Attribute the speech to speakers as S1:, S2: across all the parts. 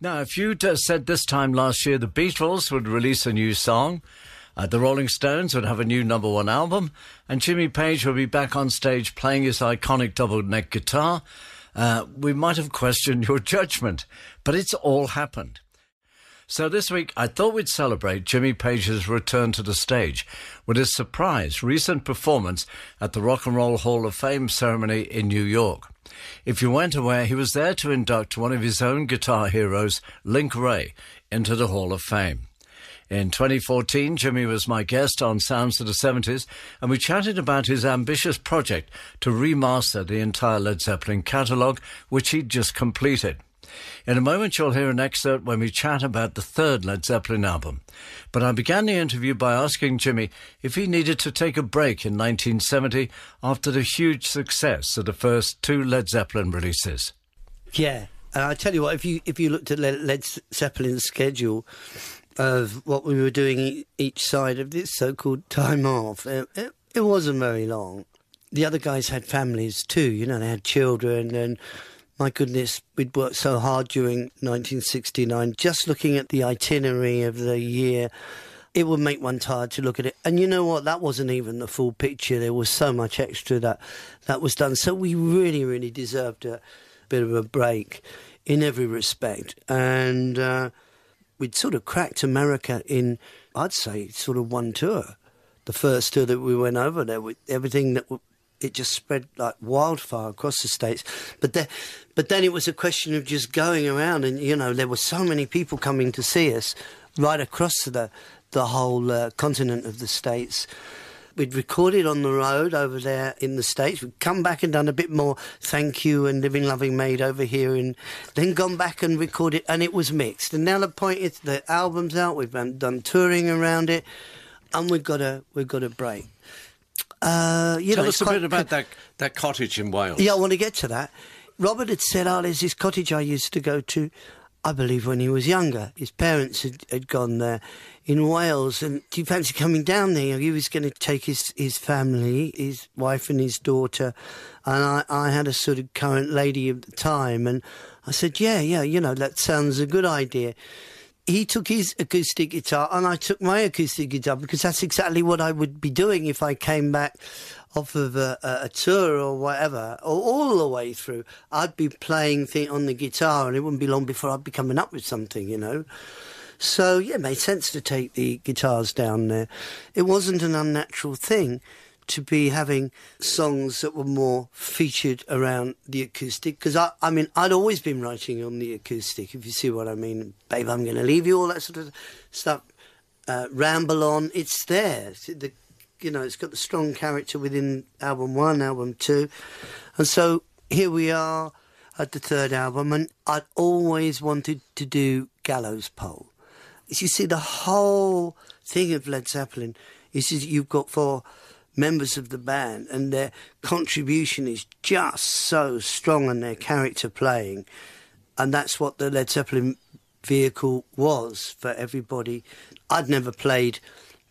S1: Now, if you'd said this time last year the Beatles would release a new song, the Rolling Stones would have a new #1 album, and Jimmy Page would be back on stage playing his iconic double-neck guitar, we might have questioned your judgment. But it's all happened. So this week, I thought we'd celebrate Jimmy Page's return to the stage with his surprise recent performance at the Rock and Roll Hall of Fame ceremony in New York. If you weren't aware, he was there to induct one of his own guitar heroes, Link Wray, into the Hall of Fame. In 2014, Jimmy was my guest on Sounds of the 70s, and we chatted about his ambitious project to remaster the entire Led Zeppelin catalogue, which he'd just completed. In a moment, you'll hear an excerpt when we chat about the third Led Zeppelin album. But I began the interview by asking Jimmy if he needed to take a break in 1970 after the huge success of the first two Led Zeppelin releases.
S2: Yeah, and I tell you what, if you looked at Led Zeppelin's schedule of what we were doing each side of this so-called time off, it wasn't very long. The other guys had families too, you know, they had children, and my goodness, we'd worked so hard during 1969. Just looking at the itinerary of the year, it would make one tired to look at it. And you know what? That wasn't even the full picture. There was so much extra that was done. So we really, really deserved a bit of a break in every respect. And we'd sort of cracked America in, I'd say, sort of one tour. The first tour that we went over there, with everything that it just spread like wildfire across the States. But then it was a question of just going around, and, you know, there were so many people coming to see us right across the whole continent of the States. We'd recorded on the road over there in the States. We'd come back and done a bit more Thank You and Living Loving Maid over here, and then gone back and recorded, and it was mixed. And now the point is the album's out, we've done touring around it, and we've got a break.
S1: Tell us a bit about that cottage in Wales.
S2: Yeah, I want to get to that. Robert had said, there's this cottage I used to go to, I believe when he was younger. His parents had gone there in Wales, and do you fancy coming down there? He was going to take his family, his wife and his daughter, and I had a sort of current lady at the time, and I said, yeah, you know, that sounds a good idea. He took his acoustic guitar and I took my acoustic guitar, because that's exactly what I would be doing if I came back off of a tour or whatever, or all the way through. I'd be playing on the guitar, and it wouldn't be long before I'd be coming up with something, you know. So, yeah, it made sense to take the guitars down there. It wasn't an unnatural thing to be having songs that were more featured around the acoustic, because I mean, I'd always been writing on the acoustic, if you see what I mean. Babe, I'm going to leave you, all that sort of stuff. Ramble On, it's there. You know, it's got the strong character within album 1, album 2. And so here we are at the third album, and I'd always wanted to do Gallows Pole. As you see, the whole thing of Led Zeppelin is you've got 4 members of the band, and their contribution is just so strong, and their character playing, and that's what the Led Zeppelin vehicle was for everybody. I'd never played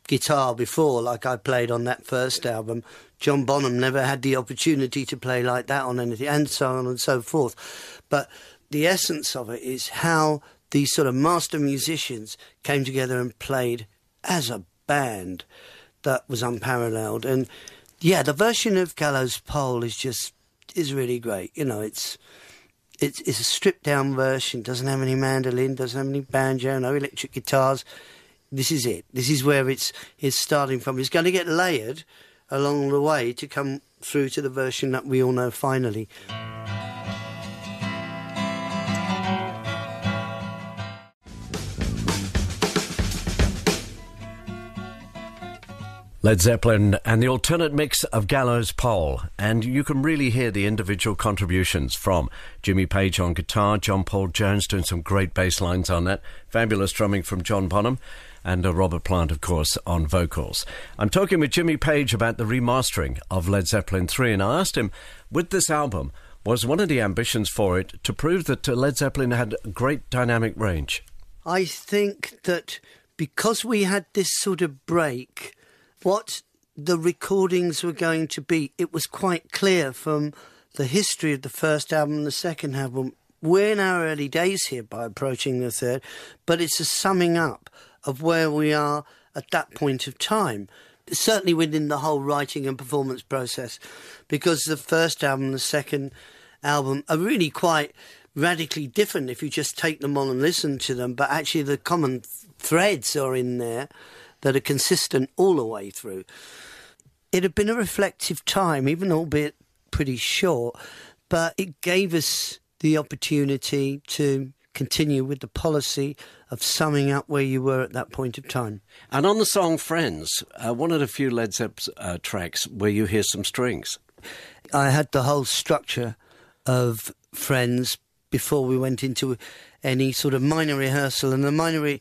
S2: guitar before like I played on that first album. John Bonham never had the opportunity to play like that on anything, and so on and so forth. But the essence of it is how these sort of master musicians came together and played as a band. That was unparalleled. And yeah, the version of Gallows Pole is really great. You know, it's a stripped down version, doesn't have any mandolin, doesn't have any banjo, no electric guitars. This is it. This is where it's starting from. It's going to get layered along the way to come through to the version that we all know finally.
S1: Led Zeppelin and the alternate mix of Gallows Pole, and you can really hear the individual contributions from Jimmy Page on guitar, John Paul Jones doing some great bass lines on that, fabulous drumming from John Bonham, and Robert Plant, of course, on vocals. I'm talking with Jimmy Page about the remastering of Led Zeppelin III, and I asked him, with this album, was one of the ambitions for it to prove that Led Zeppelin had a great dynamic range?
S2: I think that because we had this sort of break, what the recordings were going to be, it was quite clear from the history of the first album and the second album we're in our early days here by approaching the third, but it's a summing up of where we are at that point of time. Certainly within the whole writing and performance process, because the first album and the second album are really quite radically different if you just take them on and listen to them, but actually the common threads are in there that are consistent all the way through. It had been a reflective time, even albeit pretty short, but it gave us the opportunity to continue with the policy of summing up where you were at that point of time.
S3: And on the song Friends, one of the few Led Zeppelin tracks where you hear some strings.
S2: I had the whole structure of Friends before we went into any sort of minor rehearsal, and the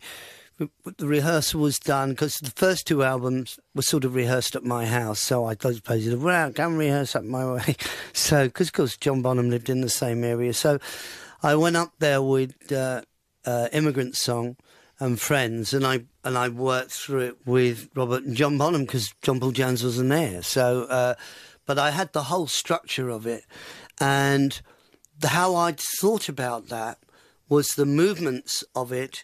S2: rehearsal was done because the first two albums were sort of rehearsed at my house, so I thought, well, go and rehearse up my way. So, because of course John Bonham lived in the same area, so I went up there with Immigrant Song and Friends, and I worked through it with Robert and John Bonham because John Paul Jones wasn't there. So, but I had the whole structure of it, and how I'd thought about that was the movements of it.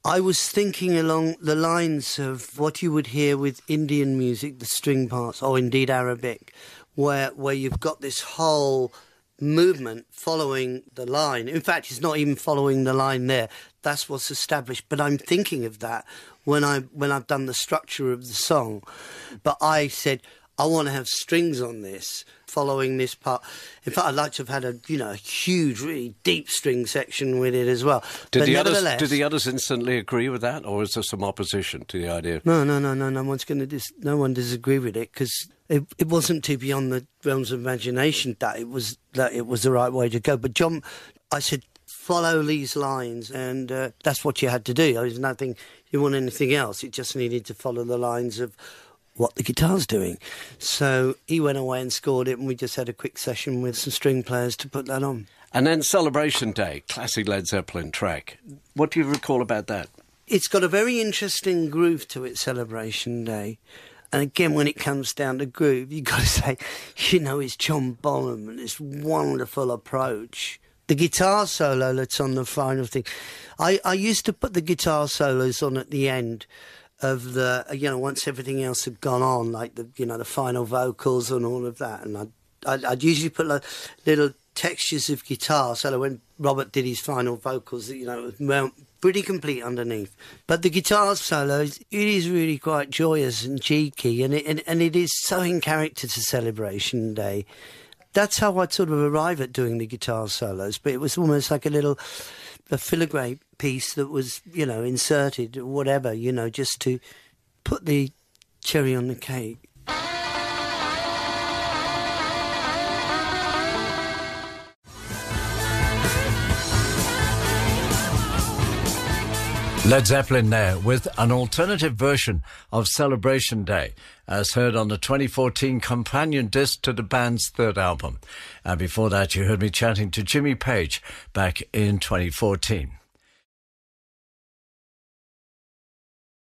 S2: I was thinking along the lines of what you would hear with Indian music, the string parts, or indeed Arabic, where you've got this whole movement following the line. In fact, it's not even following the line there. That's what's established. But I'm thinking of that when I've done the structure of the song. But I said, I want to have strings on this, following this part. In fact, I'd like to have had a huge, really deep string section with it as well.
S3: Did the others instantly agree with that, or is there some opposition to the idea?
S2: No. No one disagree with it because it wasn't too beyond the realms of imagination that it was the right way to go. But John, I said, follow these lines, and that's what you had to do. There's nothing you want anything else. It just needed to follow the lines of what the guitar's doing. So he went away and scored it, and we just had a quick session with some string players to put that on.
S3: And then Celebration Day, classic Led Zeppelin track. What do you recall about that?
S2: It's got a very interesting groove to it, Celebration Day. And again, when it comes down to groove, you've got to say, it's John Bonham and this wonderful approach. The guitar solo that's on the final thing. I used to put the guitar solos on at the end of the, once everything else had gone on, like the final vocals and all of that. And I'd usually put little textures of guitar, so when Robert did his final vocals, it was pretty complete underneath. But the guitar solo, it is really quite joyous and cheeky, and it is so in character to Celebration Day. That's how I'd sort of arrive at doing the guitar solos, but it was almost like a filigree piece that was, inserted or whatever, just to put the cherry on the cake.
S1: Led Zeppelin there with an alternative version of Celebration Day, as heard on the 2014 companion disc to the band's third album. And before that, you heard me chatting to Jimmy Page back in 2014.